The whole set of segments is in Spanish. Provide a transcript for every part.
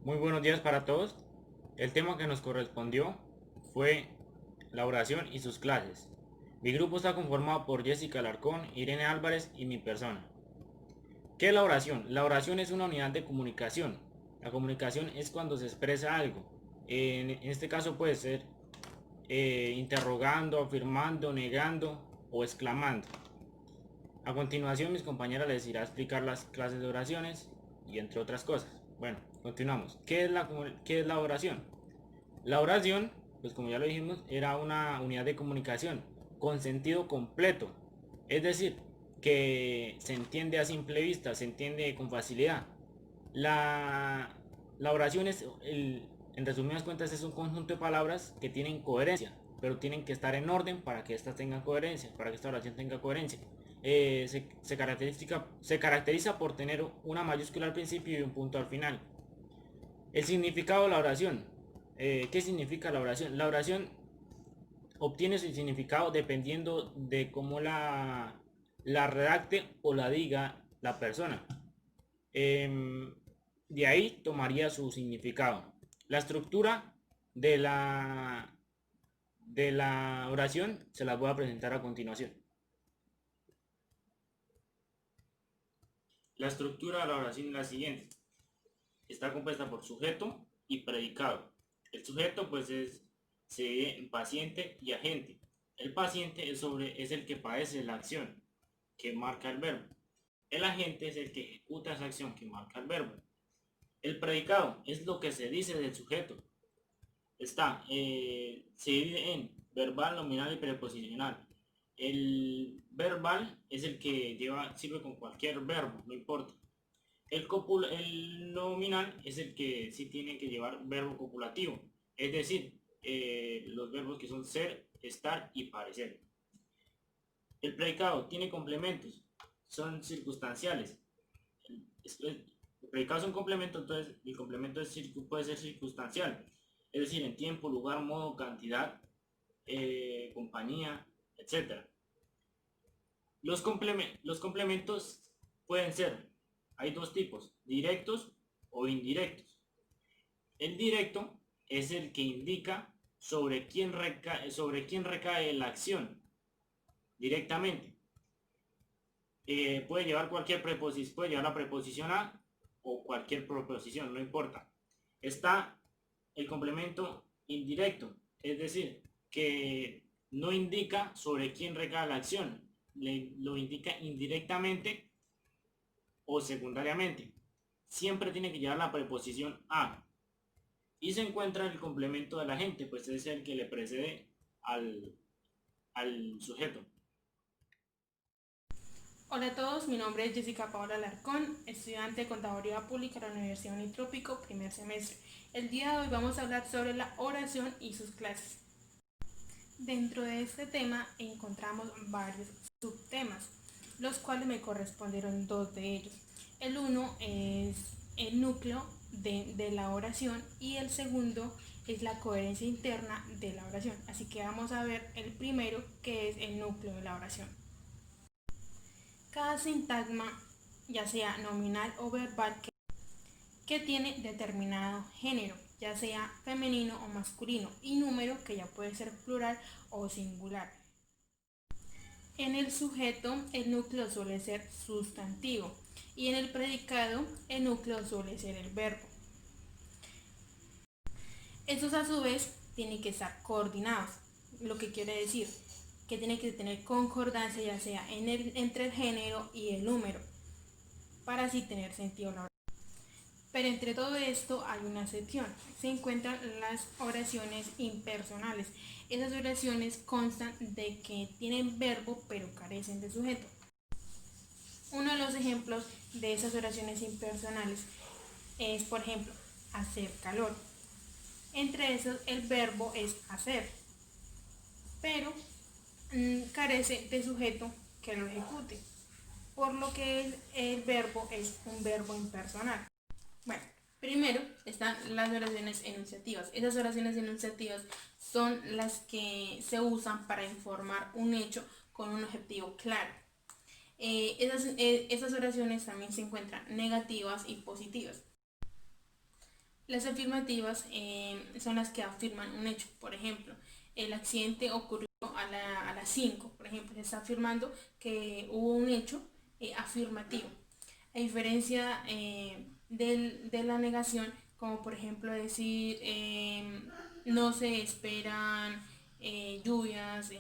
Muy buenos días para todos. El tema que nos correspondió fue la oración y sus clases. Mi grupo está conformado por Jessica Alarcón, Irene Álvarez y mi persona. ¿Qué es la oración? La oración es una unidad de comunicación. La comunicación es cuando se expresa algo. En este caso puede ser interrogando, afirmando, negando o exclamando. A continuación mis compañeras les irá a explicar las clases de oraciones y entre otras cosas. Bueno, continuamos. ¿Qué es la oración? La oración, pues como ya lo dijimos, era una unidad de comunicación con sentido completo. Es decir, que se entiende a simple vista, se entiende con facilidad. La, la oración en resumidas cuentas, es un conjunto de palabras que tienen coherencia, pero tienen que estar en orden para que éstas tengan coherencia, para que esta oración tenga coherencia. Se caracteriza por tener una mayúscula al principio y un punto al final. El significado de la oración. ¿Qué significa la oración? La oración obtiene su significado dependiendo de cómo la redacte o la diga la persona. Em, de ahí tomaría su significado. La estructura de la oración se las voy a presentar a continuación. La estructura de la oración es la siguiente. Está compuesta por sujeto y predicado. El sujeto pues se divide en paciente y agente. El paciente es el que padece la acción que marca el verbo. El agente es el que ejecuta esa acción que marca el verbo. El predicado es lo que se dice del sujeto. Se divide en verbal, nominal y preposicional. El verbal es el que sirve con cualquier verbo, no importa. El nominal es el que sí tiene que llevar verbo copulativo, es decir, los verbos que son ser, estar y parecer. El predicado tiene complementos, son circunstanciales. El predicado es un complemento, entonces el complemento puede ser circunstancial, es decir, en tiempo, lugar, modo, cantidad, compañía, etc. Los complementos pueden ser, hay dos tipos, directos o indirectos. El directo es el que indica sobre quién recae la acción directamente. Puede llevar puede llevar la preposición a o cualquier preposición, no importa. Está el complemento indirecto, es decir, que no indica sobre quién recae la acción, lo indica indirectamente o secundariamente. Siempre tiene que llevar la preposición a. Y se encuentra el complemento de la gente, pues es el que le precede al, al sujeto. Hola a todos, mi nombre es Jessica Paola Alarcón, estudiante de Contaduría Pública de la Universidad Unitrópico, primer semestre. El día de hoy vamos a hablar sobre la oración y sus clases. Dentro de este tema encontramos varios subtemas, los cuales me correspondieron dos de ellos. El uno es el núcleo de la oración y el segundo es la coherencia interna de la oración. Así que vamos a ver el primero, que es el núcleo de la oración. Cada sintagma, ya sea nominal o verbal, que tiene determinado género, ya sea femenino o masculino, y número, que ya puede ser plural o singular. En el sujeto, el núcleo suele ser sustantivo y en el predicado, el núcleo suele ser el verbo. Estos a su vez tienen que estar coordinados, lo que quiere decir que tiene que tener concordancia ya sea entre el género y el número, para así tener sentido la oración. Pero entre todo esto hay una excepción. Se encuentran las oraciones impersonales. Esas oraciones constan de que tienen verbo pero carecen de sujeto. Uno de los ejemplos de esas oraciones impersonales es, por ejemplo, hacer calor. Entre esos el verbo es hacer, pero carece de sujeto que lo ejecute, por lo que el verbo es un verbo impersonal. Bueno, primero están las oraciones enunciativas. Esas oraciones enunciativas son las que se usan para informar un hecho con un objetivo claro. Esas oraciones también se encuentran negativas y positivas. Las afirmativas son las que afirman un hecho. Por ejemplo, el accidente ocurrió a las 5. Por ejemplo, se está afirmando que hubo un hecho afirmativo. A diferencia de la negación, como por ejemplo decir no se esperan lluvias.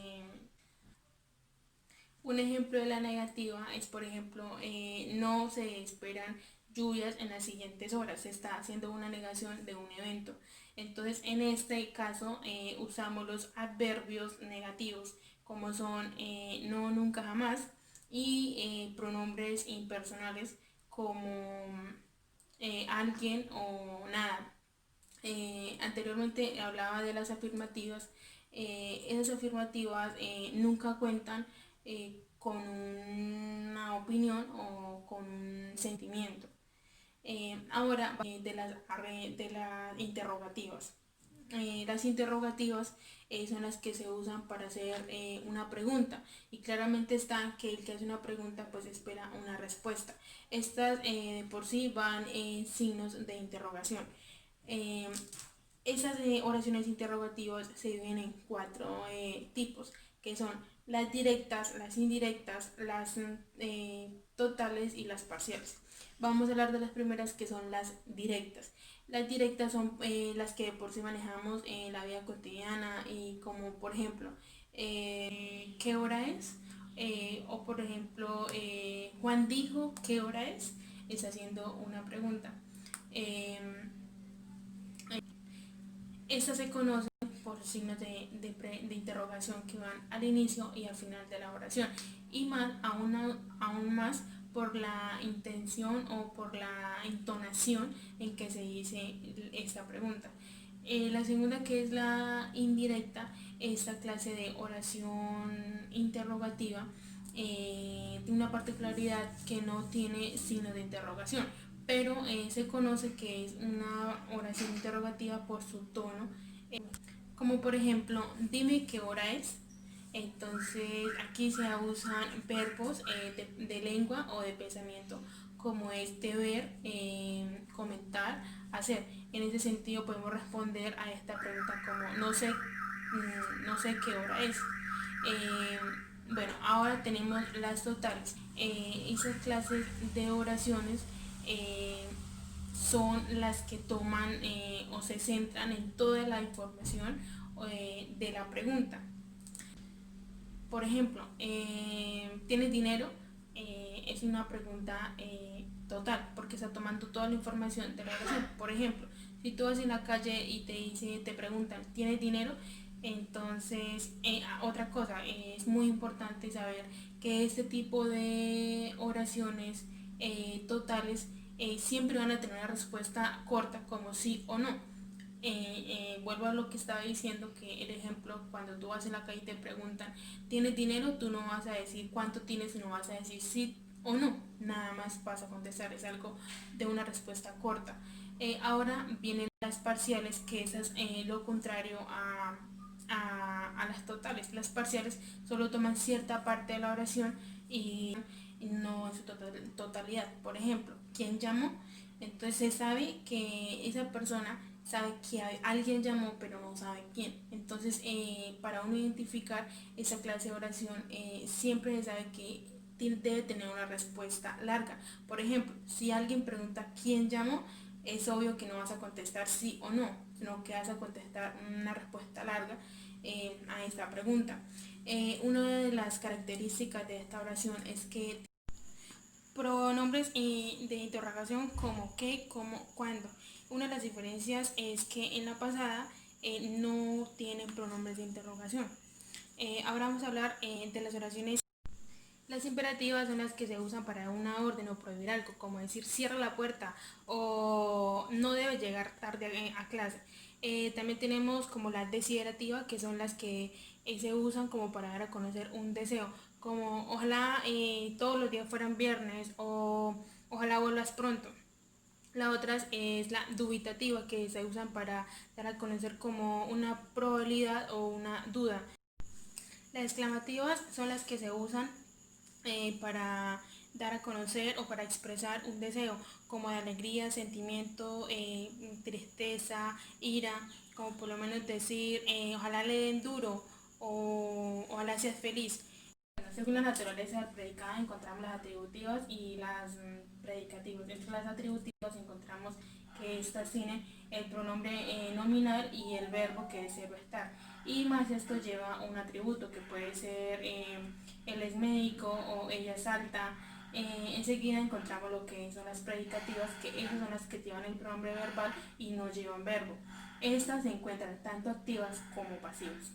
Un ejemplo de la negativa es, por ejemplo, no se esperan lluvias en las siguientes horas. Se está haciendo una negación de un evento. Entonces, en este caso, usamos los adverbios negativos, como son no, nunca, jamás, y pronombres impersonales como alguien o nada. Anteriormente hablaba de las afirmativas. Esas afirmativas nunca cuentan con una opinión o con un sentimiento. Ahora de las interrogativas. Las interrogativas son las que se usan para hacer una pregunta, y claramente está que el que hace una pregunta pues espera una respuesta. Estas por sí van en signos de interrogación. Eh, Esas oraciones interrogativas se dividen en cuatro tipos, que son las directas, las indirectas, las totales y las parciales. Vamos a hablar de las primeras, que son las directas. Las directas son las que por sí manejamos en la vida cotidiana, y como por ejemplo, ¿qué hora es? O por ejemplo, Juan dijo, ¿qué hora es? Es haciendo una pregunta. Eh, Estas se conocen por signos de interrogación que van al inicio y al final de la oración, y más, aún más por la intención o por la entonación en que se dice esta pregunta. La segunda, que es la indirecta, esta clase de oración interrogativa tiene una particularidad que no tiene signo de interrogación, pero se conoce que es una oración interrogativa por su tono, eh, como por ejemplo, dime qué hora es. Entonces aquí se usan verbos de lengua o de pensamiento, como es deber, comentar, hacer. En ese sentido podemos responder a esta pregunta como no sé, no sé qué hora es. Eh, bueno, ahora tenemos las totales. Esas clases de oraciones eh, son las que toman o se centran en toda la información de la pregunta. Por ejemplo, ¿tienes dinero? Es una pregunta total, porque está tomando toda la información de la oración. Por ejemplo, si tú vas en la calle y te preguntan, ¿tienes dinero? Entonces, otra cosa, es muy importante saber que este tipo de oraciones totales siempre van a tener una respuesta corta, como sí o no. Vuelvo a lo que estaba diciendo, que el ejemplo, cuando tú vas en la calle y te preguntan, ¿tienes dinero? Tú no vas a decir cuánto tienes, sino vas a decir sí o no. Nada más vas a contestar, es algo de una respuesta corta. Ahora vienen las parciales, que es lo contrario a las totales. Las parciales solo toman cierta parte de la oración y no en su totalidad. Por ejemplo, ¿quién llamó? Entonces se sabe que esa persona sabe que alguien llamó, pero no sabe quién. Entonces, para uno identificar esa clase de oración, siempre se sabe que debe tener una respuesta larga. Por ejemplo, si alguien pregunta quién llamó, es obvio que no vas a contestar sí o no, sino que vas a contestar una respuesta larga a esta pregunta. Una de las características de esta oración es que pronombres de interrogación como qué, cómo, cuándo. Una de las diferencias es que en la pasada no tienen pronombres de interrogación. Ahora vamos a hablar de las oraciones. Las imperativas son las que se usan para una orden o prohibir algo, como decir cierra la puerta o no debe llegar tarde a clase. También tenemos como las desiderativas, que son las que se usan como para dar a conocer un deseo, como ojalá todos los días fueran viernes o ojalá vuelvas pronto. La otra es la dubitativa, que se usan para dar a conocer como una probabilidad o una duda. Las exclamativas son las que se usan para dar a conocer o para expresar un deseo, como de alegría, sentimiento, tristeza, ira, como por lo menos decir, ojalá le den duro o ojalá seas feliz. Bueno, según la naturaleza del predicado encontramos las atributivas y las predicativas. Entre las atributivas encontramos que estas tienen el pronombre nominal y el verbo que es ser o estar. Y más esto lleva un atributo que puede ser él es médico o ella es alta. Enseguida encontramos lo que son las predicativas, que esas son las que llevan el pronombre verbal y no llevan verbo. Estas se encuentran tanto activas como pasivas.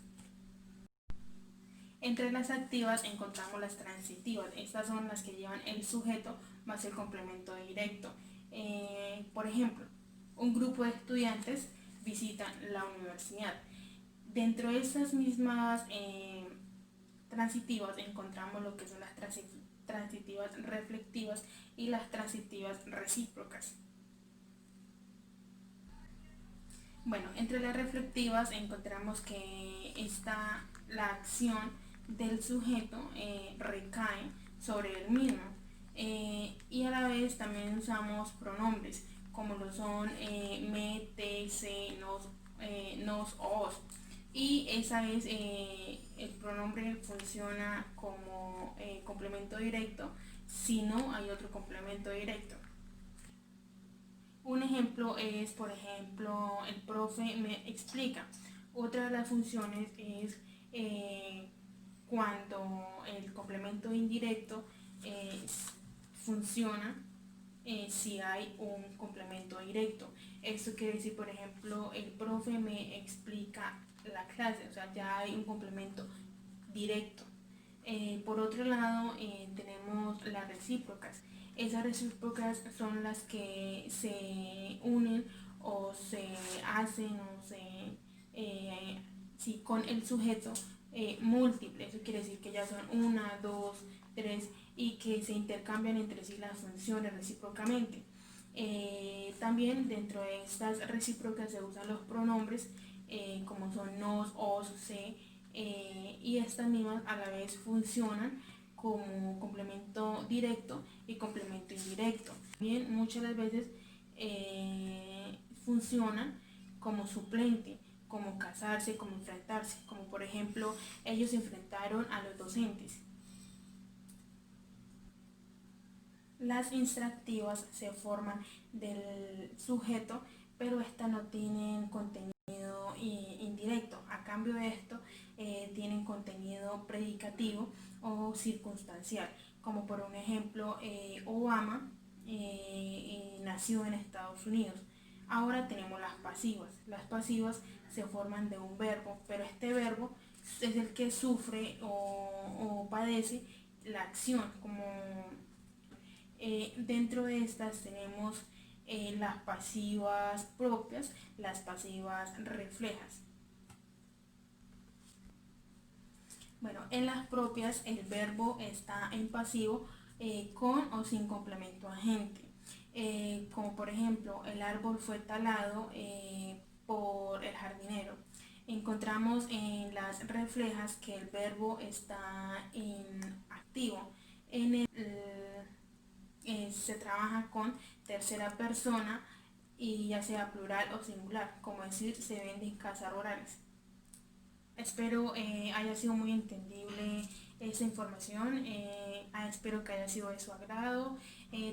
Entre las activas encontramos las transitivas. Estas son las que llevan el sujeto más el complemento directo. Por ejemplo, un grupo de estudiantes visitan la universidad. Dentro de estas mismas transitivas encontramos lo que son las transitivas reflectivas y las transitivas recíprocas. Bueno, entre las reflectivas encontramos que la acción del sujeto recae sobre el mismo, y a la vez también usamos pronombres como lo son me, te, se, nos, os, y esa vez el pronombre funciona como complemento directo si no hay otro complemento directo. Un ejemplo es, por ejemplo, el profe me explica. Otra de las funciones es cuando el complemento indirecto funciona si hay un complemento directo. Esto quiere decir, por ejemplo, el profe me explica la clase, o sea, ya hay un complemento directo. Por otro lado, tenemos las recíprocas. Esas recíprocas son las que se unen o se hacen o sí, con el sujeto múltiple. Eso quiere decir que ya son una, dos, tres y que se intercambian entre sí las funciones recíprocamente. También dentro de estas recíprocas se usan los pronombres como son nos, os, se, y estas mismas a la vez funcionan como complemento directo y complemento indirecto. Bien, muchas de las veces funcionan como suplente, como casarse, como enfrentarse, como por ejemplo ellos se enfrentaron a los docentes. Las instructivas se forman del sujeto, pero estas no tienen contenido indirecto. A cambio de esto, tienen contenido predicativo o circunstancial, como por un ejemplo, Obama nació en Estados Unidos. Ahora tenemos las pasivas. Las pasivas se forman de un verbo, pero este verbo es el que sufre o padece la acción, como dentro de estas tenemos las pasivas propias, las pasivas reflejas. Bueno, en las propias el verbo está en pasivo con o sin complemento agente. Como por ejemplo, el árbol fue talado por el jardinero. Encontramos en las reflejas que el verbo está en activo. En el se trabaja con tercera persona y ya sea plural o singular, como decir se venden casas rurales. Espero haya sido muy entendible esta información, espero que haya sido de su agrado.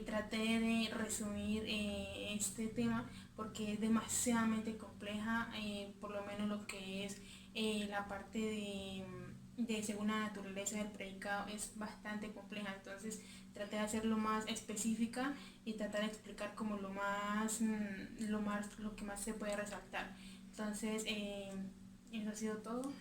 Traté de resumir este tema porque es demasiadamente compleja, por lo menos lo que es la parte de según la naturaleza del predicado es bastante compleja, entonces traté de hacerlo más específica y tratar de explicar como lo que más se puede resaltar. Entonces, eso ha sido todo.